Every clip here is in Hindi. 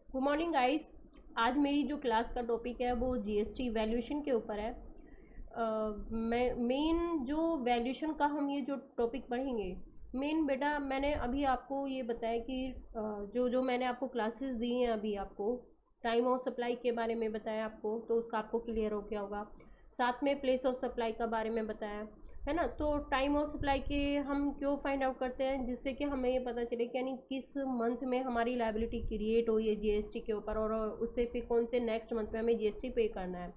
Good morning guys. आज मेरी जो क्लास का टॉपिक है वो जीएसटी वैल्यूएशन के ऊपर है। मैं मेन जो वैल्यूएशन का हम ये जो टॉपिक पढ़ेंगे, मेन बेटा मैंने अभी आपको ये बताया कि जो जो मैंने आपको क्लासेस दी हैं, अभी आपको टाइम ऑफ सप्लाई के बारे में बताया आपको, तो उसका आपको क्लियर हो गया होगा। साथ में प्लेस ऑफ सप्लाई का बारे में बताया है ना। तो टाइम ऑफ सप्लाई के हम क्यों फाइंड आउट करते हैं, जिससे कि हमें ये पता चले कि यानी किस मंथ में हमारी लायबिलिटी क्रिएट हुई है जीएसटी के ऊपर, और उससे फिर कौन से नेक्स्ट मंथ में हमें जीएसटी पे करना है।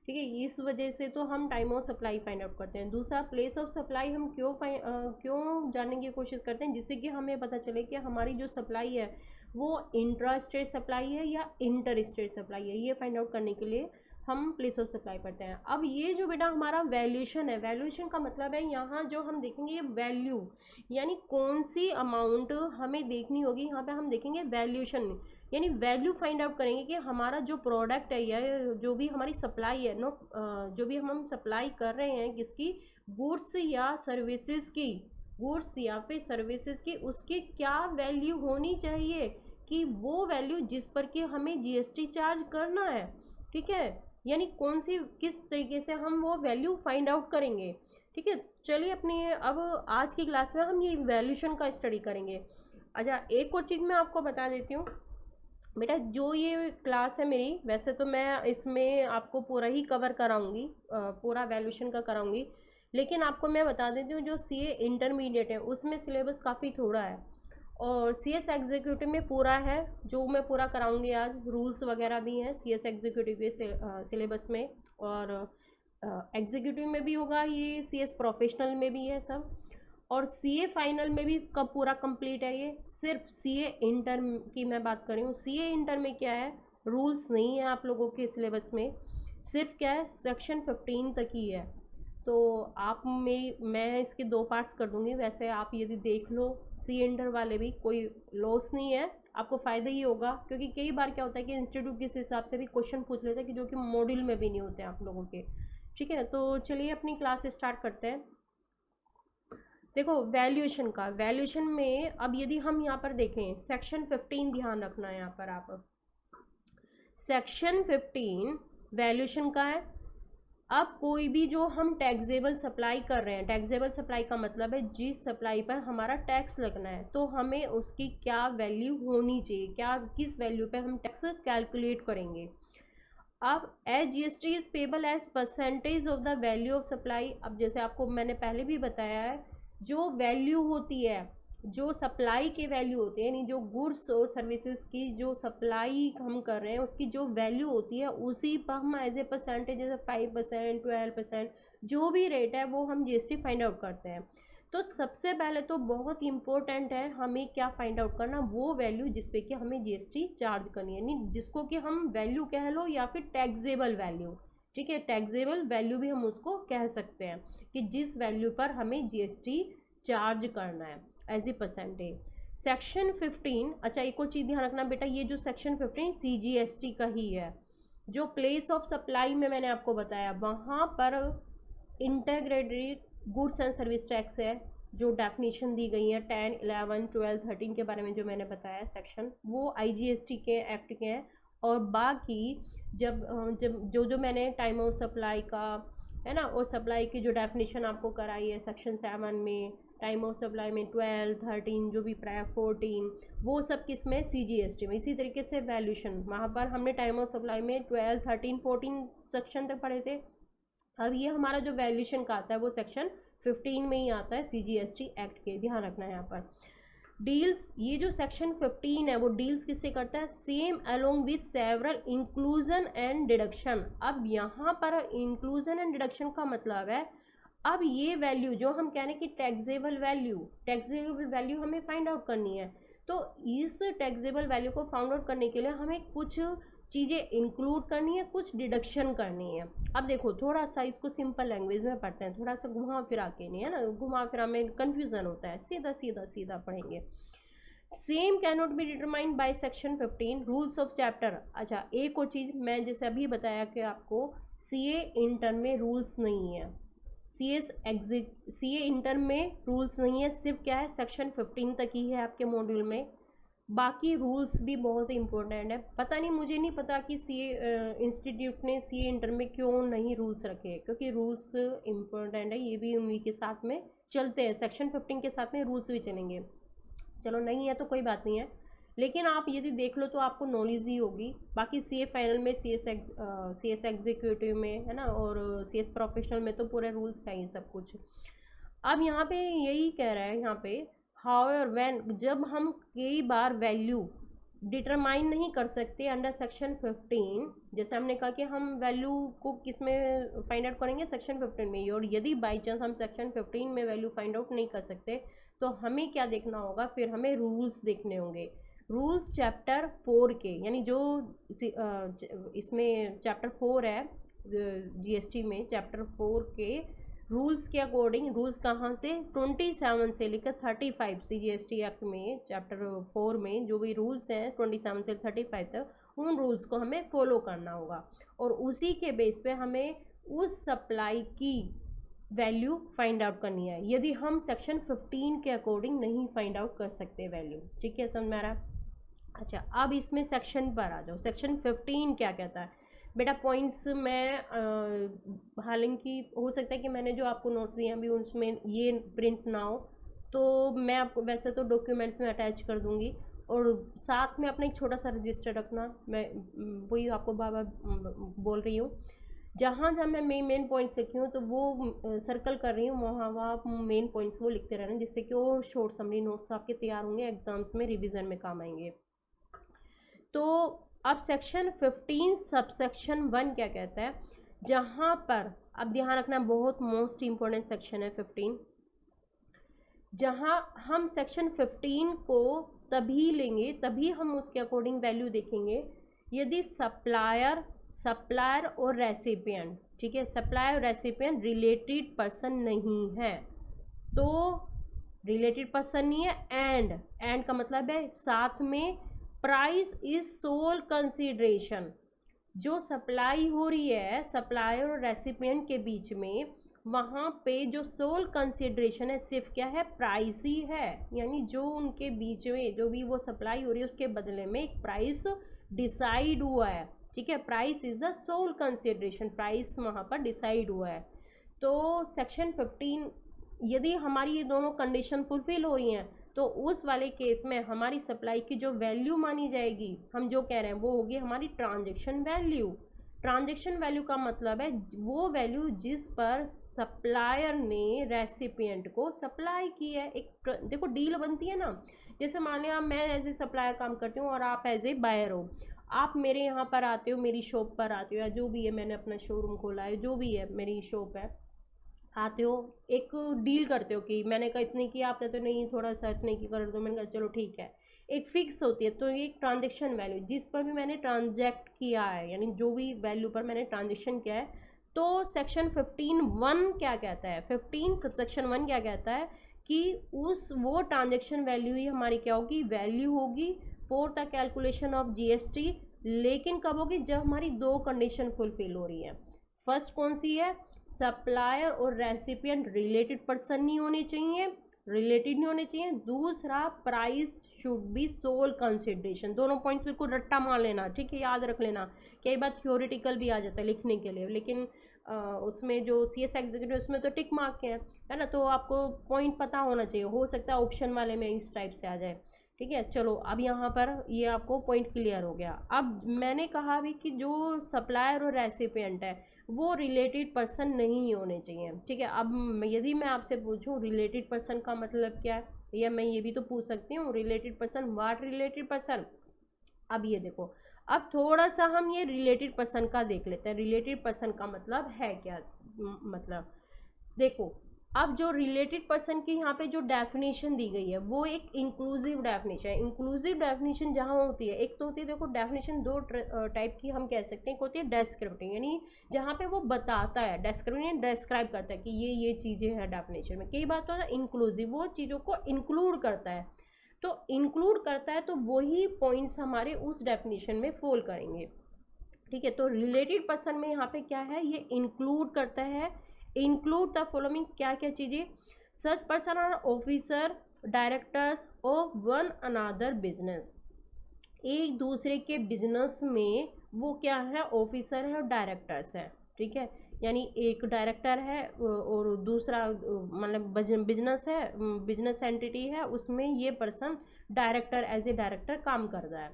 ठीक है, इस वजह से तो हम time of supply find out करते हैं। दूसरा, प्लेस ऑफ सप्लाई हम क्यों जानने की कोशिश करते हैं, जिससे कि हमें पता चले कि हमारी जो सप्लाई है वो इंट्रा स्टेट सप्लाई है या इंटर स्टेट सप्लाई है। ये फाइंड आउट करने के लिए हम प्लेस ऑफ सप्लाई पढ़ते हैं। अब ये जो बेटा हमारा वैल्यूएशन है, वैल्यूएशन का मतलब है यहाँ जो हम देखेंगे ये वैल्यू, यानी कौन सी अमाउंट हमें देखनी होगी। यहाँ पे हम देखेंगे वैल्यूएशन, यानी वैल्यू फाइंड आउट करेंगे कि हमारा जो प्रोडक्ट है या जो भी हमारी सप्लाई है, नो जो भी हम सप्लाई कर रहे हैं किसकी, गुड्स या सर्विसेज की, गुड्स या फिर सर्विसेज की, उसकी क्या वैल्यू होनी चाहिए कि वो वैल्यू जिस पर कि हमें जीएसटी चार्ज करना है। ठीक है, यानी कौन सी किस तरीके से हम वो वैल्यू फाइंड आउट करेंगे। ठीक है, चलिए अपनी अब आज की क्लास में हम ये वैल्यूशन का स्टडी करेंगे। अच्छा, एक और चीज़ मैं आपको बता देती हूँ बेटा, जो ये क्लास है मेरी, वैसे तो मैं इसमें आपको पूरा ही कवर कराऊंगी, पूरा वैल्यूशन का कराऊंगी, लेकिन आपको मैं बता देती हूँ जो सीए इंटरमीडिएट है उसमें सिलेबस काफ़ी थोड़ा है, और सीएस एग्जीक्यूटिव में पूरा है, जो मैं पूरा कराऊंगी आज। रूल्स वगैरह भी हैं सीएस एग्जीक्यूटिव के सिलेबस में, और एग्जीक्यूटिव में भी होगा, ये सीएस प्रोफेशनल में भी है सब, और सीए फाइनल में भी कब पूरा कंप्लीट है। ये सिर्फ सीए इंटर की मैं बात कर रही हूँ। सीए इंटर में क्या है, रूल्स नहीं है आप लोगों के सिलेबस में, सिर्फ क्या है सेक्शन 15 तक ही है। तो आप मैं इसके दो पार्ट्स कर दूंगी। वैसे आप यदि देख लो सी इंटर वाले भी, कोई लॉस नहीं है, आपको फ़ायदा ही होगा, क्योंकि कई बार क्या होता है कि इंस्टीट्यूट किस हिसाब से भी क्वेश्चन पूछ लेते हैं कि जो कि मॉड्यूल में भी नहीं होते आप लोगों के। ठीक है, तो चलिए अपनी क्लास स्टार्ट करते हैं। देखो वैल्यूएशन का, वैल्यूएशन में अब यदि हम यहाँ पर देखें सेक्शन 15 ध्यान रखना है यहाँ पर आप, सेक्शन 15 वैल्यूएशन का है। अब कोई भी जो हम टैक्सेबल सप्लाई कर रहे हैं, टैक्सेबल सप्लाई का मतलब है जिस सप्लाई पर हमारा टैक्स लगना है, तो हमें उसकी क्या वैल्यू होनी चाहिए, क्या किस वैल्यू पे हम टैक्स कैलकुलेट करेंगे। अब as GST is payable as percentage of the value of supply. अब जैसे आपको मैंने पहले भी बताया है, जो वैल्यू होती है, जो सप्लाई की वैल्यू होती है, यानी जो गुड्स और सर्विसेज की जो सप्लाई हम कर रहे हैं उसकी जो वैल्यू होती है, उसी पर हम एज ए परसेंटेज, जैसे 5%, 12%, जो भी रेट है वो हम जीएसटी फाइंड आउट करते हैं। तो सबसे पहले तो बहुत इंपॉर्टेंट है हमें क्या फाइंड आउट करना, वो वैल्यू जिसपे कि हमें जीएसटी चार्ज करनी है, यानी जिसको कि हम वैल्यू कह लो या फिर टैक्सेबल वैल्यू। ठीक है, टैक्सेबल वैल्यू भी हम उसको कह सकते हैं कि जिस वैल्यू पर हमें जीएसटी चार्ज करना है एज ए परसेंटेज। सेक्शन 15, अच्छा एक और चीज़ ध्यान रखना बेटा, ये जो सेक्शन 15 सीजीएसटी का ही है। जो प्लेस ऑफ सप्लाई में मैंने आपको बताया, वहाँ पर integrated goods and service tax है, जो डेफिनेशन दी गई है 10, 11, 12, 13 के बारे में जो मैंने बताया सेक्शन, वो आईजीएसटी के एक्ट के हैं। और बाकी जब जब जो जो मैंने टाइम ऑफ सप्लाई का है ना, और सप्लाई की जो डेफिनेशन आपको कराई है सेक्शन 7 में, टाइम ऑफ सप्लाई में 12, 13, जो भी प्राय 14, वो सब किस में, सीजीएसटी में। इसी तरीके से वैल्यूशन, वहाँ पर हमने टाइम ऑफ सप्लाई में 12, 13, 14 सेक्शन तक पढ़े थे। अब ये हमारा जो वैल्यूशन का आता है वो सेक्शन 15 में ही आता है सीजीएसटी एक्ट के, ध्यान रखना है यहाँ पर। डील्स, ये जो सेक्शन 15 है वो डील्स किससे करता है, same along with several inclusion and deduction. अब यहाँ पर इंक्लूजन एंड डिडक्शन का मतलब है, अब ये वैल्यू जो हम कह रहे हैं कि टैक्सेबल वैल्यू, टैक्सेबल वैल्यू हमें फाइंड आउट करनी है, तो इस टैक्सेबल वैल्यू को फाइंड आउट करने के लिए हमें कुछ चीज़ें इंक्लूड करनी है, कुछ डिडक्शन करनी है। अब देखो थोड़ा सा इसको सिंपल लैंग्वेज में पढ़ते हैं, थोड़ा सा घुमा फिरा के नहीं है ना, घुमा फिरा में कन्फ्यूज़न होता है, सीधा सीधा सीधा पढ़ेंगे। Same can not be determined by section 15 rules of chapter. अच्छा एक और चीज़ मैं जैसे अभी बताया कि आपको सीए इंटर में रूल्स नहीं है, सीए इंटर में रूल्स नहीं है, सिर्फ क्या है सेक्शन 15 तक ही है आपके मॉड्यूल में। बाकी रूल्स भी बहुत इम्पोर्टेंट है। पता नहीं, मुझे नहीं पता कि सीए इंस्टीट्यूट ने सीए इंटर में क्यों नहीं रूल्स रखे, क्योंकि रूल्स इम्पोर्टेंट है, ये भी उन्हीं के साथ में चलते हैं, सेक्शन 15 के साथ में रूल्स भी चलेंगे। चलो नहीं है तो कोई बात नहीं है, लेकिन आप यदि देख लो तो आपको नॉलेज ही होगी। बाकी सीए फाइनल में, सीएस एग्जीक्यूटिव में है ना, और सीएस प्रोफेशनल में तो पूरे रूल्स है ही सब कुछ। अब यहाँ पे यही कह रहा है यहाँ पे, हाउएवर व्हेन, जब हम कई बार वैल्यू डिटरमाइन नहीं कर सकते अंडर सेक्शन 15, जैसे हमने कहा कि हम वैल्यू को किस में फाइंड आउट करेंगे, सेक्शन 15 में ही, और यदि बाई चांस हम सेक्शन 15 में वैल्यू फाइंड आउट नहीं कर सकते तो हमें क्या देखना होगा, फिर हमें रूल्स देखने होंगे। रूल्स चैप्टर 4 के, यानी जो इसमें चैप्टर 4 है जीएसटी में, चैप्टर 4 के रूल्स के अकॉर्डिंग, रूल्स कहाँ से, 27 से लेकर 35 सीजीएसटी एक्ट में चैप्टर 4 में जो भी रूल्स हैं 27 से 35 तक, उन रूल्स को हमें फॉलो करना होगा, और उसी के बेस पे हमें उस सप्लाई की वैल्यू फाइंड आउट करनी है, यदि हम सेक्शन 15 के अकॉर्डिंग नहीं फाइंड आउट कर सकते वैल्यू। ठीक है, समझ में आ रहा है? अच्छा, अब इसमें सेक्शन पर आ जाओ। सेक्शन 15 क्या कहता है बेटा? पॉइंट्स में हालांकि हो सकता है कि मैंने जो आपको नोट्स दिए अभी उसमें ये प्रिंट ना हो, तो मैं आपको वैसे तो डॉक्यूमेंट्स में अटैच कर दूंगी, और साथ में अपना एक छोटा सा रजिस्टर रखना। मैं वही आपको बार बार बोल रही हूँ, जहाँ जहाँ मैं मेन पॉइंट्स लिखी हूँ तो वो सर्कल कर रही हूँ, वहाँ आप मेन पॉइंट्स वो लिखते रहना, जिससे कि वो शॉर्ट समरी नोट्स आपके तैयार होंगे, एग्जाम्स में रिविज़न में काम आएंगे। तो अब सेक्शन 15 सबसेक्शन 1 क्या कहता है, जहाँ पर अब ध्यान रखना, बहुत मोस्ट इम्पोर्टेंट सेक्शन है 15, जहाँ हम सेक्शन 15 को तभी लेंगे, तभी हम उसके अकॉर्डिंग वैल्यू देखेंगे, यदि सप्लायर और रेसिपिएंट, ठीक है, सप्लायर और रेसिपिएंट रिलेटेड पर्सन नहीं है, तो रिलेटेड पर्सन नहीं है, एंड का मतलब है साथ में प्राइस इज सोल कंसिडरेशन, जो सप्लाई हो रही है सप्लायर और रेसिपिएंट के बीच में, वहाँ पे जो सोल कंसिडरेशन है सिर्फ क्या है, प्राइस ही है, यानी जो उनके बीच में जो भी वो सप्लाई हो रही है उसके बदले में एक प्राइस डिसाइड हुआ है। ठीक है, price is the sole consideration, price वहाँ पर डिसाइड हुआ है। तो सेक्शन 15 यदि हमारी ये दोनों कंडीशन फुलफिल हो रही हैं तो उस वाले केस में हमारी सप्लाई की जो वैल्यू मानी जाएगी, हम जो कह रहे हैं वो होगी हमारी ट्रांजैक्शन वैल्यू। ट्रांजैक्शन वैल्यू का मतलब है वो वैल्यू जिस पर सप्लायर ने रेसिपिएंट को सप्लाई की है। एक देखो डील बनती है ना, जैसे मान लिया मैं एज ए सप्लायर काम करती हूँ और आप एज ए बायर हो, आप मेरे यहाँ पर आते हो, मेरी शॉप पर आते हो, या जो भी है मैंने अपना शोरूम खोला है, जो भी है मेरी शॉप है, आते हो, एक डील करते हो कि मैंने कहा इतने की, आप कहते हो नहीं थोड़ा सा इतने की कर दो, मैंने कहा चलो ठीक है, एक फिक्स होती है। तो ये एक ट्रांजेक्शन वैल्यू जिस पर भी मैंने ट्रांजैक्ट किया है, यानी जो भी वैल्यू पर मैंने ट्रांजेक्शन किया है। तो सेक्शन 15(1) क्या कहता है, 15 सबसेक्शन 1 क्या कहता है कि उस वो ट्रांजेक्शन वैल्यू ही हमारी क्या होगी, वैल्यू होगी for the calculation of GST. लेकिन कब होगी, जब हमारी दो कंडीशन फुलफिल हो रही है। फर्स्ट कौन सी है, सप्लायर और रेसिपिएंट रिलेटेड पर्सन नहीं होने चाहिए, रिलेटेड नहीं होने चाहिए। दूसरा, price should be sole consideration. दोनों पॉइंट्स बिल्कुल रट्टा मार लेना, ठीक है, याद रख लेना। कई बार थ्योरेटिकल भी आ जाता है लिखने के लिए, लेकिन उसमें जो सीएस एग्जीक्यूटिव उसमें तो टिक मार्क के हैं, है ना, तो आपको पॉइंट पता होना चाहिए, हो सकता है ऑप्शन वाले में इस टाइप से आ जाए। ठीक है, चलो अब यहाँ पर ये आपको पॉइंट क्लियर हो गया। अब मैंने कहा भी कि जो सप्लायर और रेसिपिएंट है वो रिलेटेड पर्सन नहीं होने चाहिए। ठीक है, अब यदि मैं आपसे पूछूं रिलेटेड पर्सन का मतलब क्या है, या मैं ये भी तो पूछ सकती हूँ related person, what related person. अब ये देखो, अब थोड़ा सा हम ये रिलेटेड पर्सन का देख लेते हैं, रिलेटेड पर्सन का मतलब है क्या। मतलब देखो, अब जो रिलेटेड पर्सन की यहाँ पे जो डेफिनेशन दी गई है वो एक इंक्लूसिव डेफिनेशन है। इंक्लूसिव डेफिनेशन जहाँ होती है, एक तो होती है, देखो डेफिनेशन दो टाइप की हम कह सकते हैं। एक होती है डेस्क्रिप्टिव, यानी जहाँ पे वो बताता है, डेस्क्रिप्टिव डिस्क्राइब करता है कि ये चीज़ें हैं डेफिनेशन में। कई बार तो है इंक्लूसिव, वो चीज़ों को इंक्लूड करता है। तो इंक्लूड करता है तो वही पॉइंट्स हमारे उस डेफिनेशन में फॉल करेंगे। ठीक है, तो रिलेटेड पर्सन में यहाँ पे क्या है, ये इंक्लूड करता है, इंक्लूड द फॉलोइंग, क्या क्या चीज़ें, such person are officer directors of one another business. एक दूसरे के बिजनेस में वो क्या है, ऑफिसर है और डायरेक्टर्स है, ठीक है। यानी एक डायरेक्टर है और दूसरा मतलब बिजनेस है, बिजनेस एंटिटी है, उसमें ये person director, as a director काम कर रहा है,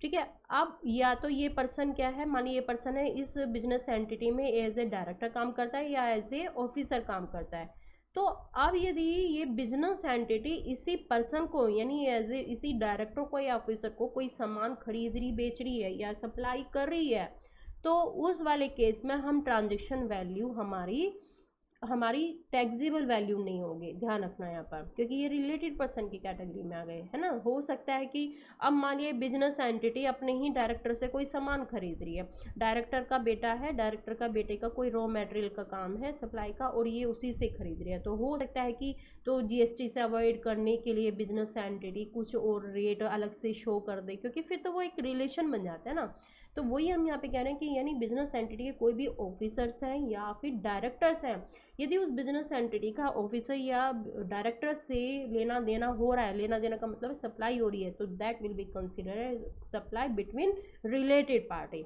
ठीक है। अब या तो ये पर्सन क्या है, मानिए ये पर्सन है इस बिजनेस एंटिटी में एज ए डायरेक्टर काम करता है या एज ए ऑफिसर काम करता है। तो अब यदि ये बिजनेस एंटिटी इसी पर्सन को यानी एज ए इसी डायरेक्टर को या ऑफिसर को कोई सामान खरीद रही, बेच रही है या सप्लाई कर रही है, तो उस वाले केस में हम ट्रांजेक्शन वैल्यू हमारी टैक्सेबल वैल्यू नहीं होगी, ध्यान रखना यहाँ पर, क्योंकि ये रिलेटेड पर्सन की कैटेगरी में आ गए, है ना। हो सकता है कि अब मान लिया बिजनेस एंटिटी अपने ही डायरेक्टर से कोई सामान खरीद रही है, डायरेक्टर का बेटा है, डायरेक्टर का बेटे का कोई रॉ मटेरियल का काम है सप्लाई का, और ये उसी से खरीद रही है, तो हो सकता है कि तो जीएसटी से अवॉइड करने के लिए बिजनेस एंटिटी कुछ और रेट अलग से शो कर दे, क्योंकि फिर तो वो एक रिलेशन बन जाता है ना। तो वही हम यहाँ पे कह रहे हैं कि यानी बिजनेस एंटिटी के कोई भी ऑफिसर्स हैं या फिर डायरेक्टर्स हैं, यदि उस बिजनेस एंटिटी का ऑफिसर या डायरेक्टर से लेना देना हो रहा है, लेना देना का मतलब सप्लाई हो रही है, तो that will be considered supply between related party,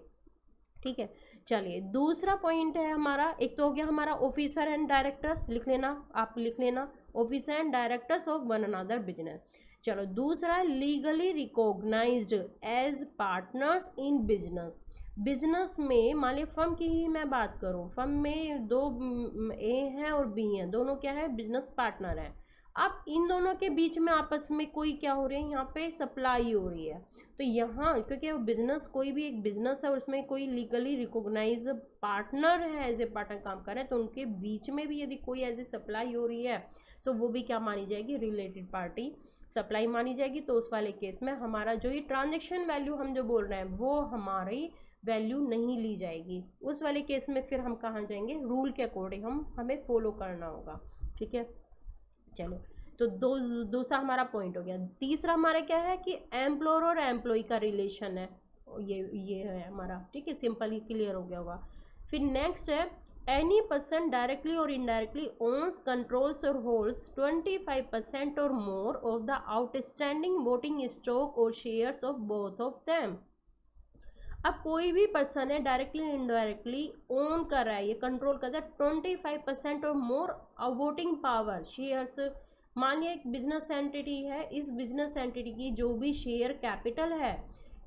ठीक है। चलिए दूसरा पॉइंट है हमारा, एक तो हो गया हमारा ऑफिसर एंड डायरेक्टर्स, लिख लेना, आप लिख लेना officer and directors of one another business. चलो दूसरा है legally recognised as partners in business. Business में मान लीजिए फर्म की ही मैं बात करूं, फर्म में दो ए हैं और बी हैं, दोनों क्या है, बिजनेस पार्टनर हैं। अब इन दोनों के बीच में आपस में कोई क्या हो रही है, यहाँ पे सप्लाई हो रही है, तो यहाँ क्योंकि वो बिजनेस कोई भी एक बिजनेस है और उसमें कोई लीगली रिकॉग्नाइज पार्टनर है, एज ए पार्टनर काम कर रहे हैं, तो उनके बीच में भी यदि कोई एज ए सप्लाई हो रही है तो वो भी क्या मानी जाएगी, रिलेटेड पार्टी सप्लाई मानी जाएगी। तो उस वाले केस में हमारा जो ये ट्रांजेक्शन वैल्यू हम जो बोल रहे हैं वो हमारी वैल्यू नहीं ली जाएगी। उस वाले केस में फिर हम कहाँ जाएंगे, रूल के अकॉर्डिंग हमें फॉलो करना होगा, ठीक है। चलो तो दूसरा हमारा पॉइंट हो गया। तीसरा हमारा क्या है कि एम्प्लॉयर और एम्प्लॉय का रिलेशन है, ये है हमारा, ठीक है, सिंपली क्लियर हो गया होगा। फिर नेक्स्ट है एनी पर्सन डायरेक्टली और इनडायरेक्टली ओन्स, कंट्रोल्स और होल्ड्स 25% और more of the outstanding voting stock और shares of both of them. अब कोई भी पर्सन है डायरेक्टली इनडायरेक्टली ओन कर रहा है, ये कंट्रोल करता है 25% और मोर वोटिंग पावर शेयर्स। मान लिया एक बिजनेस एंटिटी है, इस बिजनेस एंटिटी की जो भी शेयर कैपिटल है,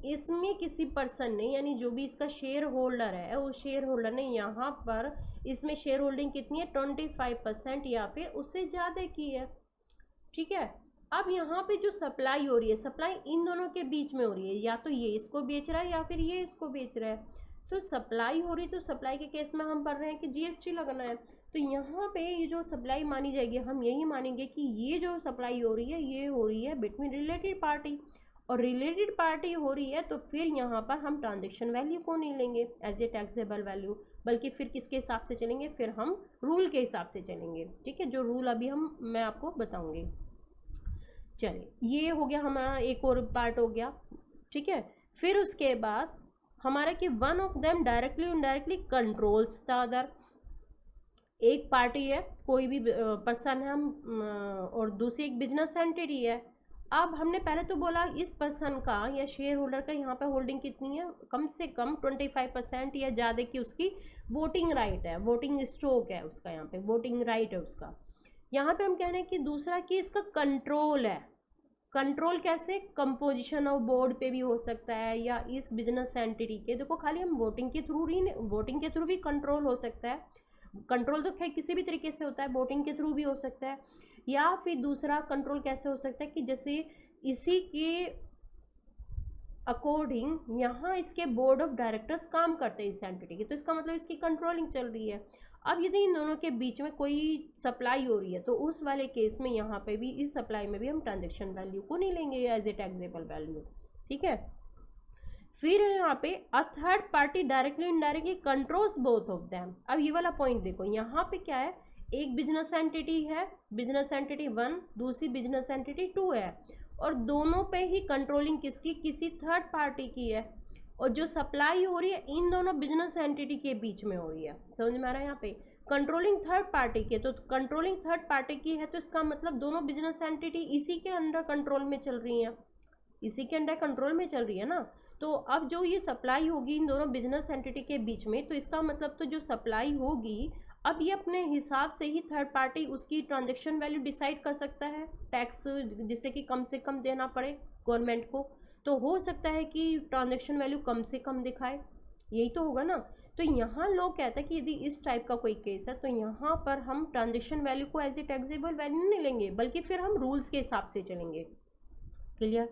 इसमें किसी पर्सन ने यानी जो भी इसका शेयर होल्डर है, उस शेयर होल्डर ने यहाँ पर इसमें शेयर होल्डिंग कितनी है, 25% या फिर उससे ज़्यादा की है, ठीक है। अब यहाँ पे जो सप्लाई हो रही है, सप्लाई इन दोनों के बीच में हो रही है, या तो ये इसको बेच रहा है या फिर ये इसको बेच रहा है, तो सप्लाई हो रही है, तो सप्लाई के केस में हम पढ़ रहे हैं कि जीएसटी लगना है। तो यहाँ पे ये जो सप्लाई मानी जाएगी, हम यही मानेंगे कि ये जो सप्लाई हो रही है ये हो रही है बिटवीन रिलेटेड पार्टी, और रिलेटेड पार्टी हो रही है तो फिर यहाँ पर हम ट्रांजेक्शन वैल्यू को नहीं लेंगे एज ए टैक्सेबल वैल्यू, बल्कि फिर किसके हिसाब से चलेंगे, फिर हम रूल के हिसाब से चलेंगे, ठीक है, जो रूल अभी मैं आपको बताऊंगी। चलिए ये हो गया हमारा, एक और पार्ट हो गया, ठीक है। फिर उसके बाद हमारा कि one of them directly indirectly controls the other. एक पार्टी है, कोई भी पर्सन है, हम और दूसरी एक बिजनेस एंटिटी है। अब हमने पहले तो बोला इस पर्सन का या शेयर होल्डर का यहाँ पे होल्डिंग कितनी है, कम से कम 25% या ज़्यादा की उसकी वोटिंग राइट है, वोटिंग स्टॉक है उसका, यहाँ पे वोटिंग राइट है उसका। यहाँ पे हम कह रहे हैं कि दूसरा कि इसका कंट्रोल है। कंट्रोल कैसे, कंपोजिशन ऑफ बोर्ड पे भी हो सकता है, या इस बिजनेस एंटिटी के, देखो खाली हम वोटिंग के थ्रू भी कंट्रोल हो सकता है। कंट्रोल तो खैर किसी भी तरीके से होता है, वोटिंग के थ्रू भी हो सकता है। या फिर दूसरा कंट्रोल कैसे हो सकता है कि जैसे इसी के अकॉर्डिंग यहाँ इसके बोर्ड ऑफ डायरेक्टर्स काम करते हैं इस एंटिटी के, तो इसका मतलब इसकी कंट्रोलिंग चल रही है। अब यदि इन दोनों के बीच में कोई सप्लाई हो रही है तो उस वाले केस में यहाँ पे भी इस सप्लाई में भी हम ट्रांजेक्शन वैल्यू को नहीं लेंगे एज ए टैक्सेबल वैल्यू, ठीक है। फिर यहाँ पे a third party directly indirectly controls both of them. अब ये वाला पॉइंट देखो, यहाँ पे क्या है, एक बिजनेस एंटिटी है, बिजनेस एंटिटी 1, दूसरी बिजनेस एंटिटी 2 है, और दोनों पे ही कंट्रोलिंग किसकी, किसी थर्ड पार्टी की है, और जो सप्लाई हो रही है इन दोनों बिजनेस एंटिटी के बीच में हो रही है। समझ में आ रहा है, यहाँ पे कंट्रोलिंग थर्ड पार्टी के, तो कंट्रोलिंग थर्ड पार्टी की है, तो इसका मतलब दोनों बिजनेस एंटिटी इसी के अंडर कंट्रोल में चल रही हैं, इसी के अंडर कंट्रोल में चल रही है ना। तो अब जो ये सप्लाई होगी इन दोनों बिजनेस एंटिटी के बीच में, तो इसका मतलब तो जो सप्लाई होगी अब ये अपने हिसाब से ही थर्ड पार्टी उसकी ट्रांजेक्शन वैल्यू डिसाइड कर सकता है, टैक्स जिससे कि कम से कम देना पड़े गवर्नमेंट को। तो हो सकता है कि ट्रांजेक्शन वैल्यू कम से कम दिखाए, यही तो होगा ना। तो यहाँ लोग कहते हैं कि यदि इस टाइप का कोई केस है तो यहाँ पर हम ट्रांजेक्शन वैल्यू को एज ए टैक्सेबल वैल्यू नहीं लेंगे, बल्कि फिर हम रूल्स के हिसाब से चलेंगे। क्लियर?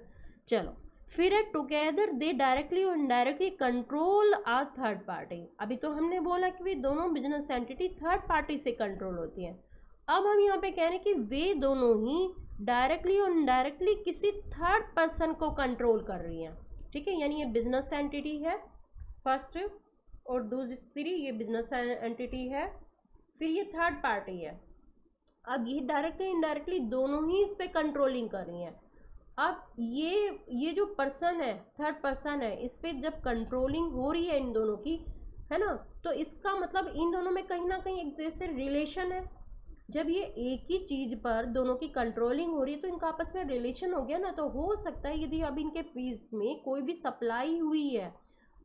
चलो, फिर है टुगेदर दे डायरेक्टली और इनडायरेक्टली कंट्रोल आ थर्ड पार्टी। अभी तो हमने बोला कि वे दोनों बिजनेस एंटिटी थर्ड पार्टी से कंट्रोल होती हैं। अब हम यहाँ पे कह रहे हैं कि वे दोनों ही डायरेक्टली और इनडायरेक्टली किसी थर्ड पर्सन को कंट्रोल कर रही हैं। ठीक है, यानी ये बिजनेस एंटिटी है फर्स्ट, और दूसरी ये बिजनेस एंटिटी है, फिर ये थर्ड पार्टी है। अब ये डायरेक्टली इनडायरेक्टली दोनों ही इस पे कंट्रोलिंग कर रही हैं। अब ये जो पर्सन है, थर्ड पर्सन है, इस पे जब कंट्रोलिंग हो रही है इन दोनों की, है ना, तो इसका मतलब इन दोनों में कहीं ना कहीं एक जैसे रिलेशन है। जब ये एक ही चीज़ पर दोनों की कंट्रोलिंग हो रही है तो इनका आपस में रिलेशन हो गया ना। तो हो सकता है यदि अब इनके बीच में कोई भी सप्लाई हुई है,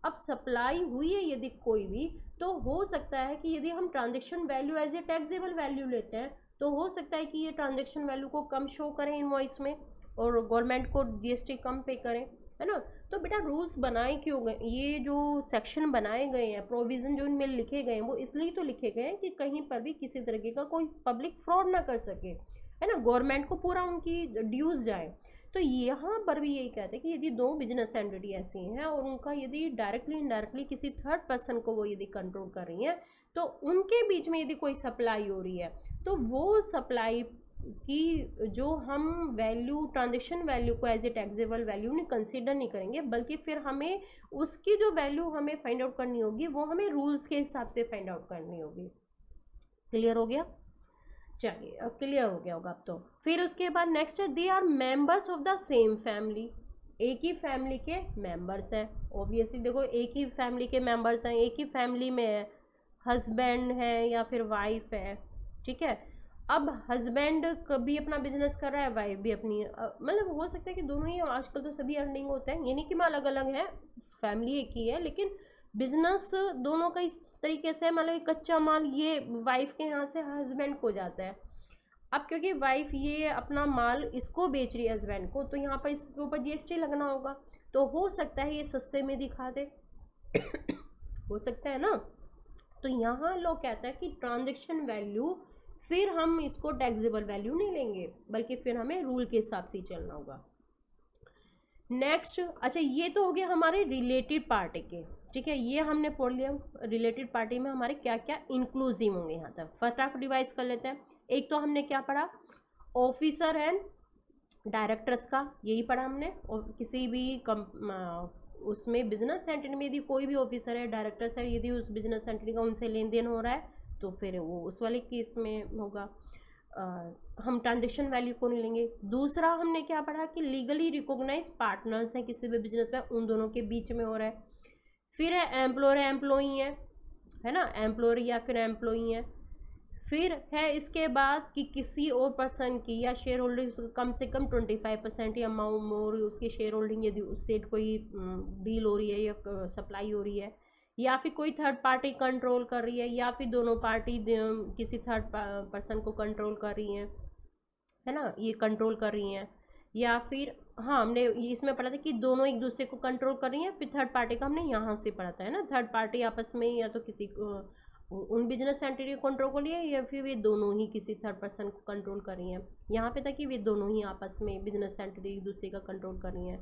अब सप्लाई हुई है यदि कोई भी, तो हो सकता है कि यदि हम transaction value as a taxable value लेते हैं तो हो सकता है कि ये ट्रांजेक्शन वैल्यू को कम शो करें इनवॉइस में और गवर्नमेंट को जीएसटी कम पे करें, है ना। तो बेटा रूल्स बनाए क्यों गए, ये जो सेक्शन बनाए गए हैं, प्रोविज़न जो इनमें लिखे गए हैं, वो इसलिए तो लिखे गए हैं कि कहीं पर भी किसी तरीके का कोई पब्लिक फ्रॉड ना कर सके, है ना, गवर्नमेंट को पूरा उनकी ड्यूज़ जाए। तो यहाँ पर भी यही कहते हैं कि यदि दो बिजनेस एंटिटी ऐसी हैं और उनका यदि डायरेक्टली इनडायरेक्टली किसी थर्ड पर्सन को वो यदि कंट्रोल कर रही हैं, तो उनके बीच में यदि कोई सप्लाई हो रही है तो वो सप्लाई कि जो हम वैल्यू ट्रांजेक्शन वैल्यू को एज ए टैक्सेबल वैल्यू नहीं कंसीडर नहीं करेंगे, बल्कि फिर हमें उसकी जो वैल्यू हमें फाइंड आउट करनी होगी वो हमें रूल्स के हिसाब से फाइंड आउट करनी होगी। क्लियर हो गया? चलिए, अब क्लियर हो गया होगा अब तो। फिर उसके बाद नेक्स्ट है they are members of the same family. एक ही फैमिली के मेंबर्स हैं। ऑब्वियसली देखो, एक ही फैमिली के मेंबर्स हैं, एक ही फैमिली में है, हस्बैंड है या फिर वाइफ है। ठीक है, अब हस्बैंड कभी अपना बिजनेस कर रहा है, वाइफ भी अपनी, मतलब हो सकता है कि दोनों ही, आजकल तो सभी अर्निंग होते हैं, ये नहीं कि मैं अलग अलग है, फैमिली एक ही है, लेकिन बिजनेस दोनों का इस तरीके से, मतलब कच्चा माल ये वाइफ के यहाँ से हस्बैंड को जाता है। अब क्योंकि वाइफ ये अपना माल इसको बेच रही है हस्बैंड को, तो यहाँ पर इसके ऊपर जीएसटी लगना होगा। तो हो सकता है ये सस्ते में दिखा दे हो सकता है ना। तो यहाँ लोग कहता है कि ट्रांजेक्शन वैल्यू फिर हम इसको टैक्सेबल वैल्यू नहीं लेंगे, बल्कि फिर हमें रूल के हिसाब से ही चलना होगा। नेक्स्ट, अच्छा ये तो हो गया हमारे रिलेटेड पार्टी के। ठीक है, ये हमने पढ़ लिया रिलेटेड पार्टी में हमारे क्या क्या इंक्लूसिव होंगे। यहाँ तक फटाफट डिवाइस कर लेते हैं। एक तो हमने क्या पढ़ा, ऑफिसर एंड डायरेक्टर्स का, यही पढ़ा हमने। और किसी भी उसमें बिजनेस एंटिटी में यदि कोई भी ऑफिसर है, डायरेक्टर्स है, यदि उस बिजनेस एंटिटी का उनसे लेन देन हो रहा है तो फिर वो उस वाले केस में होगा। हम ट्रांजेक्शन वैल्यू को नहीं लेंगे। दूसरा हमने क्या पढ़ा कि लीगली रिकॉग्नाइज पार्टनर्स हैं किसी भी बिजनेस में, उन दोनों के बीच में हो रहा है। फिर है एम्प्लॉयर एम्प्लॉई है ना, एम्प्लॉयर या फिर एम्प्लॉई है। फिर है इसके बाद कि किसी और पर्सन की या शेयर होल्डिंग कम से कम 25% या मोर उसकी शेयर होल्डिंग, यदि उससे कोई डील हो रही है या सप्लाई हो रही है, या फिर कोई थर्ड पार्टी कंट्रोल कर रही है, या फिर दोनों पार्टी किसी थर्ड पर्सन को कंट्रोल कर रही हैं, है ना, ये कंट्रोल कर रही हैं। या फिर हाँ, हमने इसमें पढ़ा था कि दोनों एक दूसरे को कंट्रोल कर रही हैं। फिर थर्ड पार्टी का हमने यहाँ से पढ़ा था, है ना, थर्ड पार्टी आपस में या तो किसी उन बिजनेस एंटिटी को कंट्रोल कर लिया, या फिर वे दोनों ही किसी थर्ड पर्सन को कंट्रोल कर रही हैं। यहाँ पे था कि वे दोनों ही आपस में बिजनेस एंटिटी एक दूसरे का कंट्रोल कर रही हैं,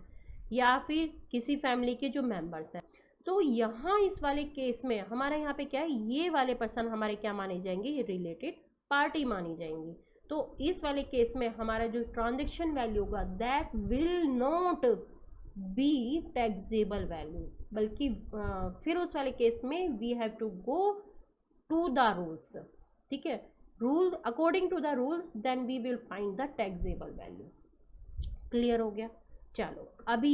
या फिर किसी फैमिली के जो मेंबर्स हैं। तो यहाँ इस वाले केस में हमारे यहाँ पे क्या है, ये वाले पर्सन हमारे क्या माने जाएंगे, ये रिलेटेड पार्टी मानी जाएंगी। तो इस वाले केस में हमारा जो ट्रांजेक्शन वैल्यू होगा that will not be taxable value, बल्कि फिर उस वाले केस में we have to go to the rules. ठीक है, rule according to the rules then we will find the taxable value. Clear हो गया? चलो, अभी